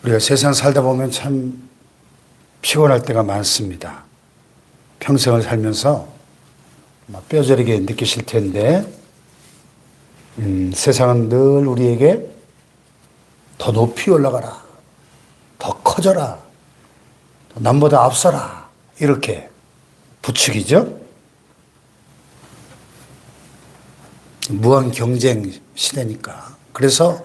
우리가 세상 살다 보면 참 피곤할 때가 많습니다. 평생을 살면서 막 뼈저리게 느끼실 텐데, 세상은 늘 우리에게 더 높이 올라가라, 더 커져라, 남보다 앞서라, 이렇게 부추기죠. 무한 경쟁 시대니까. 그래서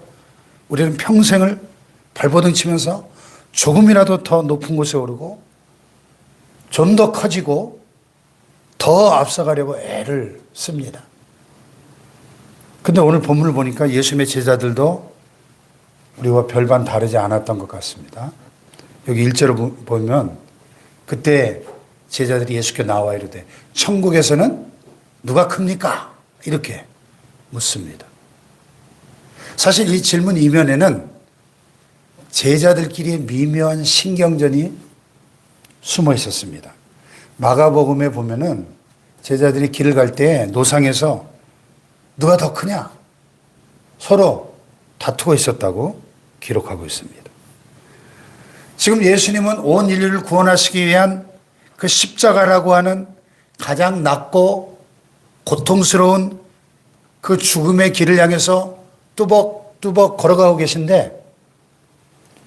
우리는 평생을 발버둥 치면서 조금이라도 더 높은 곳에 오르고 좀 더 커지고 더 앞서가려고 애를 씁니다. 근데 오늘 본문을 보니까 예수님의 제자들도 우리와 별반 다르지 않았던 것 같습니다. 여기 1절을 보면 그때 제자들이 예수께 나와 이르되 천국에서는 누가 큽니까? 이렇게 묻습니다. 사실 이 질문 이면에는 제자들끼리의 미묘한 신경전이 숨어 있었습니다. 마가복음에 보면은 제자들이 길을 갈 때 노상에서 누가 더 크냐 서로 다투고 있었다고 기록하고 있습니다. 지금 예수님은 온 인류를 구원하시기 위한 그 십자가라고 하는 가장 낮고 고통스러운 그 죽음의 길을 향해서 뚜벅뚜벅 걸어가고 계신데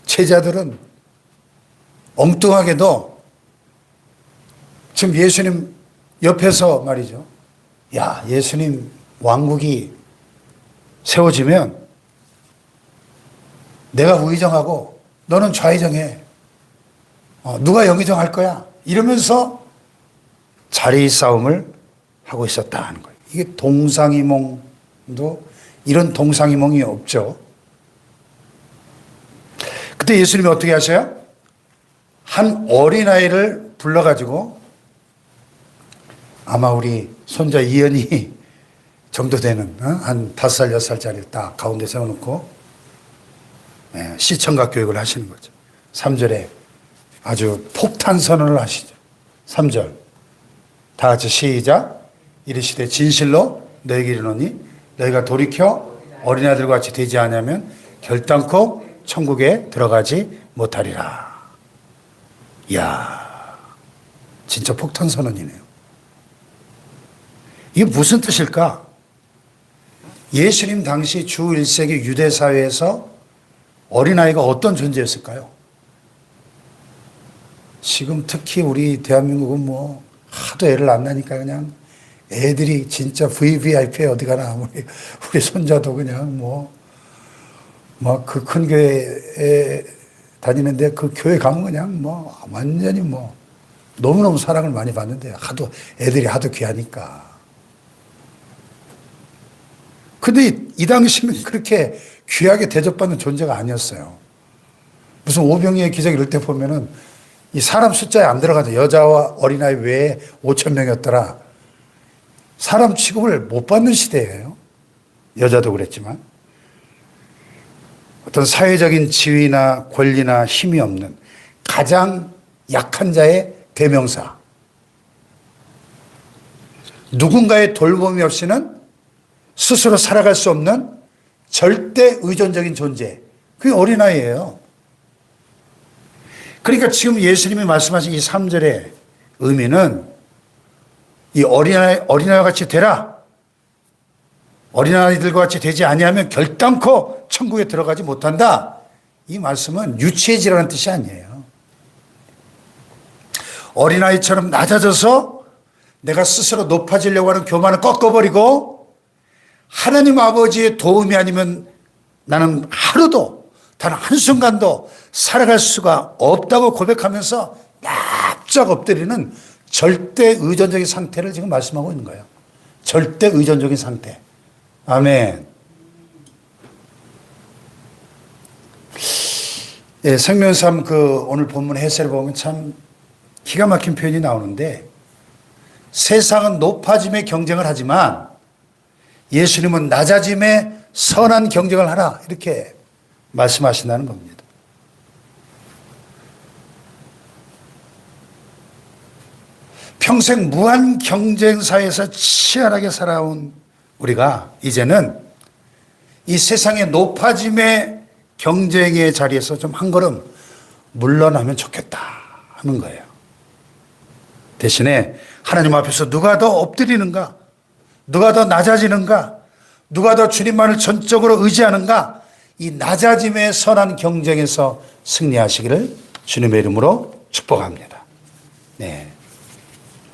제자들은 엉뚱하게도 지금 예수님 옆에서 말이죠. 야, 예수님 왕국이 세워지면 내가 우의정하고 너는 좌의정해. 누가 영의정할 거야? 이러면서 자리 싸움을 하고 있었다 하는 거예요. 이게 동상이몽도 이런 동상이몽이 없죠. 그때 예수님이 어떻게 하셔요? 한 어린아이를 불러가지고 아마 우리 손자 이현이 정도 되는 한 5살, 6살짜리를 딱 가운데 세워놓고 시청각 교육을 하시는 거죠. 3절에 아주 폭탄 선언을 하시죠. 3절 다 같이 시작. 이르시되 진실로 너희에게 이르노니 너희가 돌이켜 어린아이들과 같이 되지 않으면 결단코 천국에 들어가지 못하리라. 이야, 진짜 폭탄 선언이네요. 이게 무슨 뜻일까? 예수님 당시 주 1세기 유대 사회에서 어린아이가 어떤 존재였을까요? 지금 특히 우리 대한민국은 뭐 하도 애를 안 낳으니까 그냥 애들이 진짜 VVIP에 어디 가나 우리 손자도 그냥 막 그 큰 교회에 다니는데 그 교회 가면 그냥 완전히 너무너무 사랑을 많이 받는데 애들이 하도 귀하니까. 근데 이 당시는 그렇게 귀하게 대접받는 존재가 아니었어요. 무슨 오병이의 기적 이럴 때 보면은 이 사람 숫자에 안 들어가죠. 여자와 어린아이 외에 5,000명이었더라. 사람 취급을 못 받는 시대예요. 여자도 그랬지만. 어떤 사회적인 지위나 권리나 힘이 없는 가장 약한 자의 대명사. 누군가의 돌봄이 없이는 스스로 살아갈 수 없는 절대 의존적인 존재. 그게 어린아이예요. 그러니까 지금 예수님이 말씀하신 이 3절의 의미는 이 어린아이와 같이 되라. 어린아이들과 같이 되지 아니하면 결단코 천국에 들어가지 못한다. 이 말씀은 유치해지라는 뜻이 아니에요. 어린아이처럼 낮아져서 내가 스스로 높아지려고 하는 교만을 꺾어버리고 하나님 아버지의 도움이 아니면 나는 하루도 단 한순간도 살아갈 수가 없다고 고백하면서 납작 엎드리는 절대 의존적인 상태를 지금 말씀하고 있는 거예요. 절대 의존적인 상태. 아멘. 예, 생명삼 오늘 본문 해설을 보면 참 기가 막힌 표현이 나오는데 세상은 높아짐에 경쟁을 하지만 예수님은 낮아짐에 선한 경쟁을 하라. 이렇게 말씀하신다는 겁니다. 평생 무한 경쟁사에서 치열하게 살아온 우리가 이제는 이 세상의 높아짐에 경쟁의 자리에서 좀 한 걸음 물러나면 좋겠다 하는 거예요. 대신에 하나님 앞에서 누가 더 엎드리는가, 누가 더 낮아지는가, 누가 더 주님만을 전적으로 의지하는가, 이 낮아짐의 선한 경쟁에서 승리하시기를 주님의 이름으로 축복합니다. 네,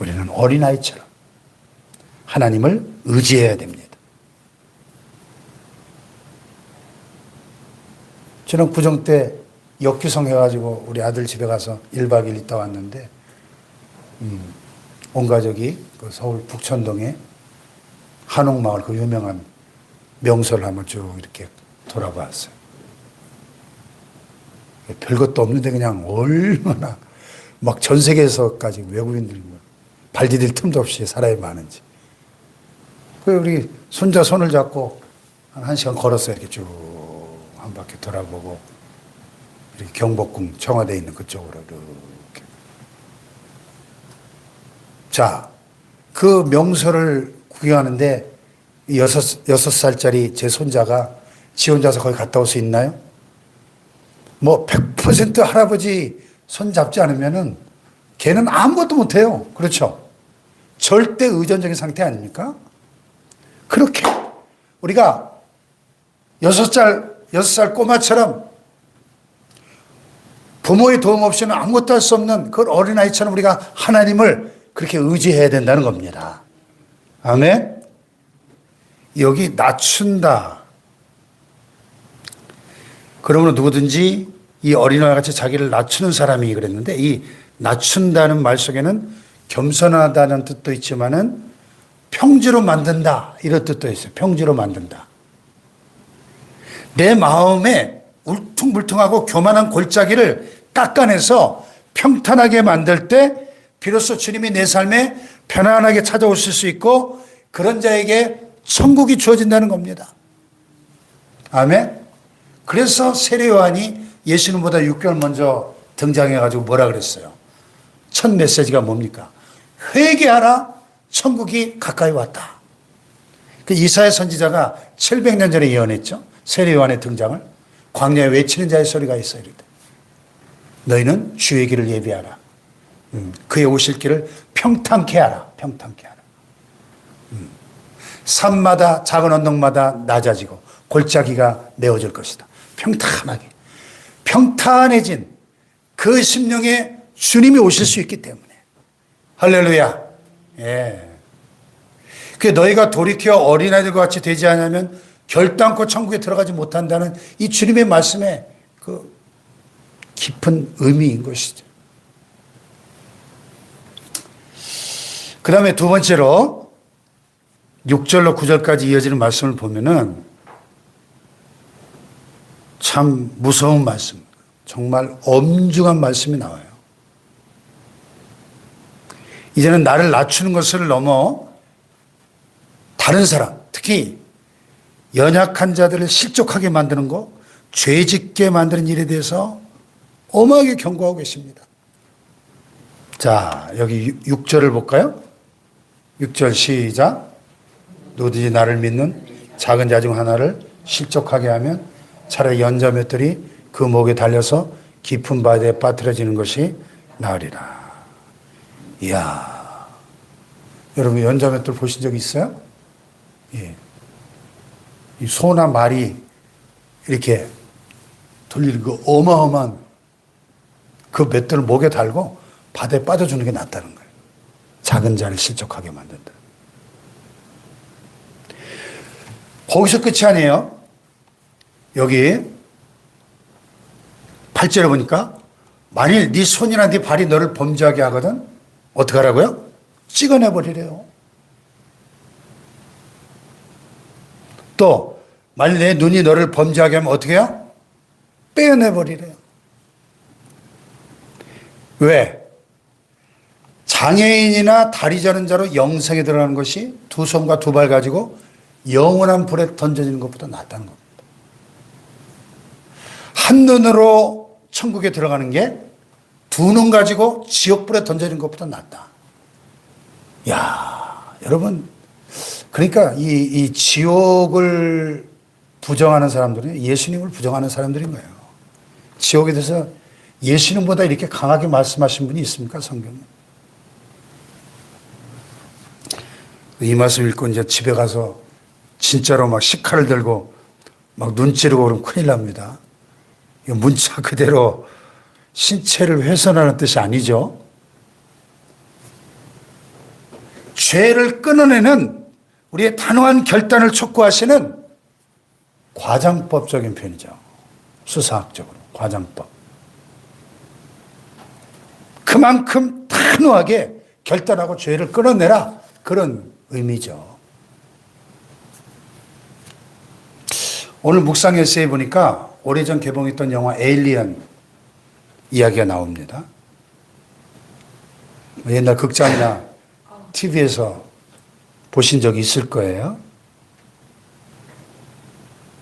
우리는 어린아이처럼 하나님을 의지해야 됩니다. 저는 구정 때 역규성 해가지고 우리 아들 집에 가서 1박 2일 있다 왔는데 온 가족이 그 서울 북천동에 한옥마을 그 유명한 명소를 한번 쭉 이렇게 돌아봤어요. 별것도 없는데 그냥 얼마나 막 전 세계에서까지 외국인들 발 디딜 틈도 없이 사람이 많은지. 그래서 우리 손자 손을 잡고 한 1시간 걸었어요. 이렇게 쭉 한 바퀴 돌아보고 이렇게 경복궁 청와대에 있는 그쪽으로 이렇게. 자, 그 명소를 구경하는데 6살짜리 제 손자가 지 혼자서 거기 갔다 올 수 있나요? 뭐 100% 할아버지 손 잡지 않으면은 걔는 아무것도 못해요. 그렇죠? 절대 의존적인 상태 아닙니까? 그렇게 우리가 6살 꼬마처럼 부모의 도움 없이는 아무것도 할 수 없는 그 어린아이처럼 우리가 하나님을 그렇게 의지해야 된다는 겁니다. 아멘? 여기 낮춘다. 그러므로 누구든지 이 어린아이와 같이 자기를 낮추는 사람이 그랬는데, 이 낮춘다는 말 속에는 겸손하다는 뜻도 있지만은 평지로 만든다 이런 뜻도 있어요. 평지로 만든다. 내 마음에 울퉁불퉁하고 교만한 골짜기를 깎아내서 평탄하게 만들 때 비로소 주님이 내 삶에 편안하게 찾아오실 수 있고 그런 자에게 천국이 주어진다는 겁니다. 아멘. 그래서 세례 요한이 예수님보다 6개월 먼저 등장해가지고 뭐라 그랬어요? 첫 메시지가 뭡니까? 회개하라, 천국이 가까이 왔다. 그 이사야 선지자가 700년 전에 예언했죠. 세례 요한의 등장을. 광야에 외치는 자의 소리가 있어 이르되 너희는 주의 길을 예비하라. 그의 오실 길을 평탄케 하라. 평탄케 하라. 산마다 작은 언덕마다 낮아지고 골짜기가 메워질 것이다. 평탄하게. 평탄해진 그 심령에 주님이 오실 수 있기 때문에. 할렐루야. 예. 그 너희가 돌이켜 어린아이들과 같이 되지 않으면 결단코 천국에 들어가지 못한다는 이 주님의 말씀에 그 깊은 의미인 것이죠. 그 다음에 두 번째로 6절로 9절까지 이어지는 말씀을 보면은 참 무서운 말씀, 정말 엄중한 말씀이 나와요. 이제는 나를 낮추는 것을 넘어 다른 사람, 특히 연약한 자들을 실족하게 만드는 것, 죄짓게 만드는 일에 대해서 엄하게 경고하고 계십니다. 자, 여기 6절을 볼까요? 6절 시작. 누구든지 나를 믿는 작은 자 중 하나를 실족하게 하면 차라리 연자 맷돌이 그 목에 달려서 깊은 바다에 빠뜨려지는 것이 나으리라. 이야, 여러분 연자 맷돌 보신 적 있어요? 예. 이 소나 말이 이렇게 돌리는 그 어마어마한 그 맷돌을 목에 달고 바다에 빠져주는 게 낫다는 거예요. 작은 자를 실족하게 만든다. 거기서 끝이 아니에요. 여기 8절에 보니까 만일 네 손이나 네 발이 너를 범죄하게 하거든 어떻게 하라고요? 찍어내버리래요. 또 만일 내 눈이 너를 범죄하게 하면 어떻게 해요? 빼어내버리래요. 왜? 장애인이나 다리 저는 자로 영생에 들어가는 것이 두 손과 두 발 가지고 영원한 불에 던져지는 것보다 낫다는 겁니다. 한 눈으로 천국에 들어가는 게 두 눈 가지고 지옥불에 던져지는 것보다 낫다. 야, 여러분, 그러니까 이 지옥을 부정하는 사람들은 예수님을 부정하는 사람들인 거예요. 지옥에 대해서 예수님보다 이렇게 강하게 말씀하신 분이 있습니까? 성경에. 이 말씀 읽고 이제 집에 가서 진짜로 막 식칼을 들고 막 눈 찌르고 그러면 큰일 납니다. 이 문자 그대로 신체를 훼손하는 뜻이 아니죠. 죄를 끊어내는 우리의 단호한 결단을 촉구하시는 과장법적인 표현이죠. 수사학적으로 과장법. 그만큼 단호하게 결단하고 죄를 끊어내라, 그런 의미죠. 오늘 묵상 에세이 보니까 오래전 개봉했던 영화 에일리언 이야기가 나옵니다. 옛날 극장이나 TV에서 보신 적이 있을 거예요.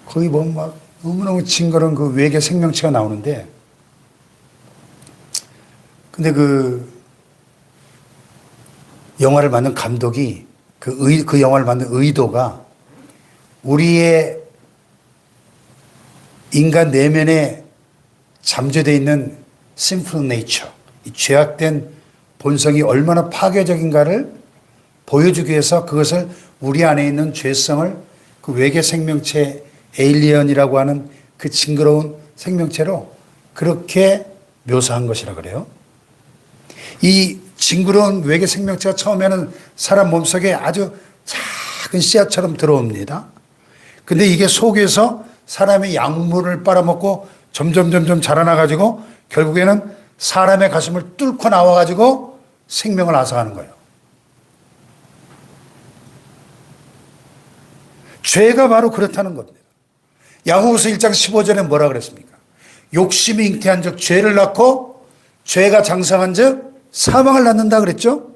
거기 보면 막 너무너무 징그러운 그 외계 생명체가 나오는데, 근데 그 영화를 만든 감독이 그 영화를 만든 의도가 우리의 인간 내면에 잠재되어 있는 sinful nature, 이 죄악된 본성이 얼마나 파괴적인가를 보여주기 위해서 그것을 우리 안에 있는 죄성을 그 외계 생명체 에일리언이라고 하는 그 징그러운 생명체로 그렇게 묘사한 것이라 그래요. 이 징그러운 외계 생명체가 처음에는 사람 몸속에 아주 작은 씨앗처럼 들어옵니다. 근데 이게 속에서 사람의 약물을 빨아먹고 점점 자라나가지고 결국에는 사람의 가슴을 뚫고 나와가지고 생명을 앗아가는 거예요. 죄가 바로 그렇다는 겁니다. 야고보서 1장 15절에 뭐라 그랬습니까? 욕심이 잉태한 즉 죄를 낳고 죄가 장성한 즉 사망을 낳는다 그랬죠?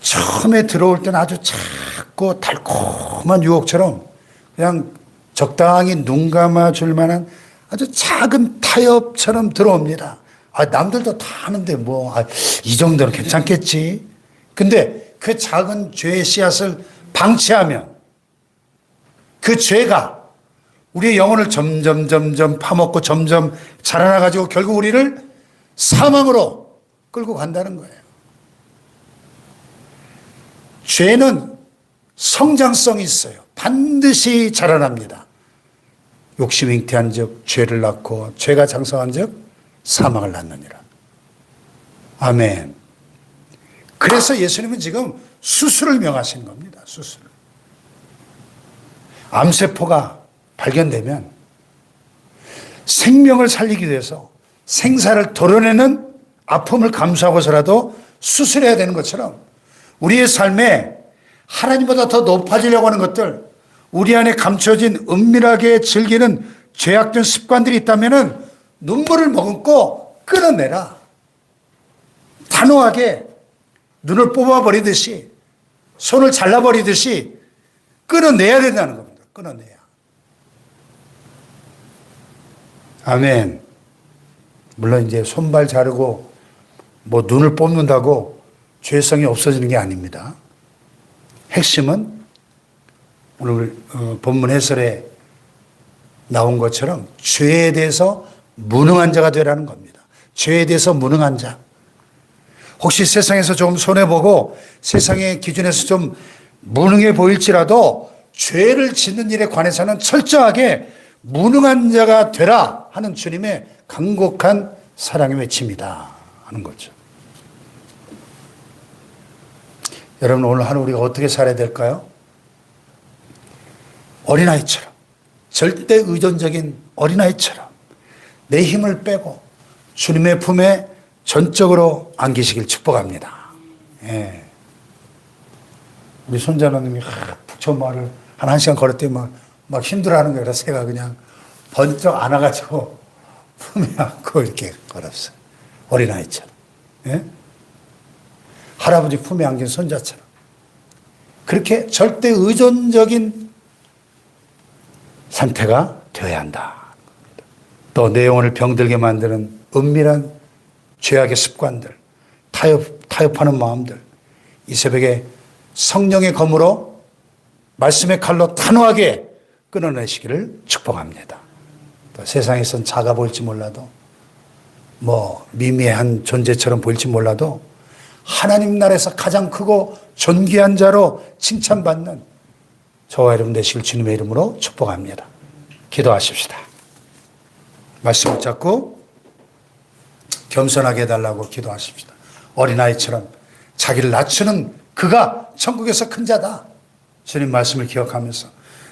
처음에 들어올 때는 아주 작고 달콤한 유혹처럼 그냥 적당히 눈 감아줄 만한 아주 작은 타협처럼 들어옵니다. 남들도 다 하는데 이 정도는 괜찮겠지. 근데 그 작은 죄의 씨앗을 방치하면 그 죄가 우리의 영혼을 점점 파먹고 점점 자라나가지고 결국 우리를 사망으로 끌고 간다는 거예요. 죄는 성장성이 있어요. 반드시 자라납니다. 욕심 잉태한 즉 죄를 낳고 죄가 장성한 즉 사망을 낳느니라. 아멘. 그래서 예수님은 지금 수술을 명하시는 겁니다. 수술. 암세포가 발견되면 생명을 살리기 위해서 생사를 도려내는 아픔을 감수하고서라도 수술해야 되는 것처럼 우리의 삶에 하나님보다 더 높아지려고 하는 것들, 우리 안에 감춰진 은밀하게 즐기는 죄악된 습관들이 있다면 눈물을 머금고 끊어내라. 단호하게 눈을 뽑아버리듯이 손을 잘라버리듯이 끊어내야 된다는 겁니다. 끊어내야. 아멘. 물론 이제 손발 자르고 눈을 뽑는다고 죄성이 없어지는 게 아닙니다. 핵심은 오늘 본문 해설에 나온 것처럼 죄에 대해서 무능한 자가 되라는 겁니다. 죄에 대해서 무능한 자. 혹시 세상에서 조금 손해보고 세상의 기준에서 좀 무능해 보일지라도 죄를 짓는 일에 관해서는 철저하게 무능한 자가 되라 하는 주님의 간곡한 사랑의 외침이다 하는 거죠. 여러분, 오늘 하루 우리가 어떻게 살아야 될까요? 어린아이처럼, 절대 의존적인 어린아이처럼 내 힘을 빼고 주님의 품에 전적으로 안기시길 축복합니다. 예. 우리 손자노님이 북촌마을을 한 1시간 걸었더니 막 힘들어하는 거예요. 그래서 제가 그냥 번쩍 안아가지고 품에 안고 이렇게 걸었어요. 어린아이처럼. 예? 할아버지 품에 안긴 손자처럼. 그렇게 절대 의존적인 상태가 되어야 한다. 또 내 영혼을 병들게 만드는 은밀한 죄악의 습관들, 타협하는 마음들, 이 새벽에 성령의 검으로 말씀의 칼로 단호하게 끊어내시기를 축복합니다. 또 세상에선 작아 보일지 몰라도 미미한 존재처럼 보일지 몰라도 하나님 나라에서 가장 크고 존귀한 자로 칭찬받는 저와 여러분 되시길 주님의 이름으로 축복합니다. 기도하십시다. 말씀을 잡고 겸손하게 해달라고 기도하십시다. 어린아이처럼 자기를 낮추는 그가 천국에서 큰 자다. 주님 말씀을 기억하면서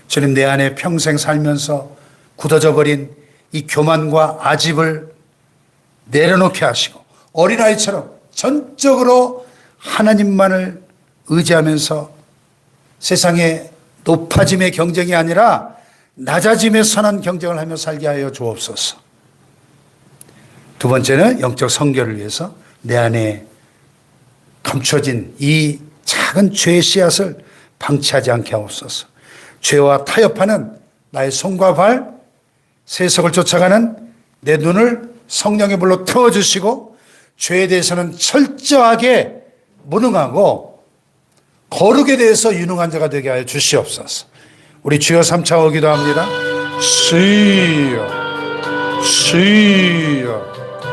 주님 내 안에 평생 살면서 굳어져 버린 이 교만과 아집을 내려놓게 하시고 어린아이처럼 전적으로 하나님만을 의지하면서 세상의 높아짐의 경쟁이 아니라 낮아짐의 선한 경쟁을 하며 살게 하여 주옵소서. 두 번째는 영적 성결을 위해서 내 안에 감춰진 이 작은 죄의 씨앗을 방치하지 않게 하옵소서. 죄와 타협하는 나의 손과 발, 세속을 쫓아가는 내 눈을 성령의 불로 태워주시고 죄에 대해서는 철저하게 무능하고 거룩에 대해서 유능한 자가 되게 하여 주시옵소서. 우리 주여 삼차오 기도합니다. 주여, 주여.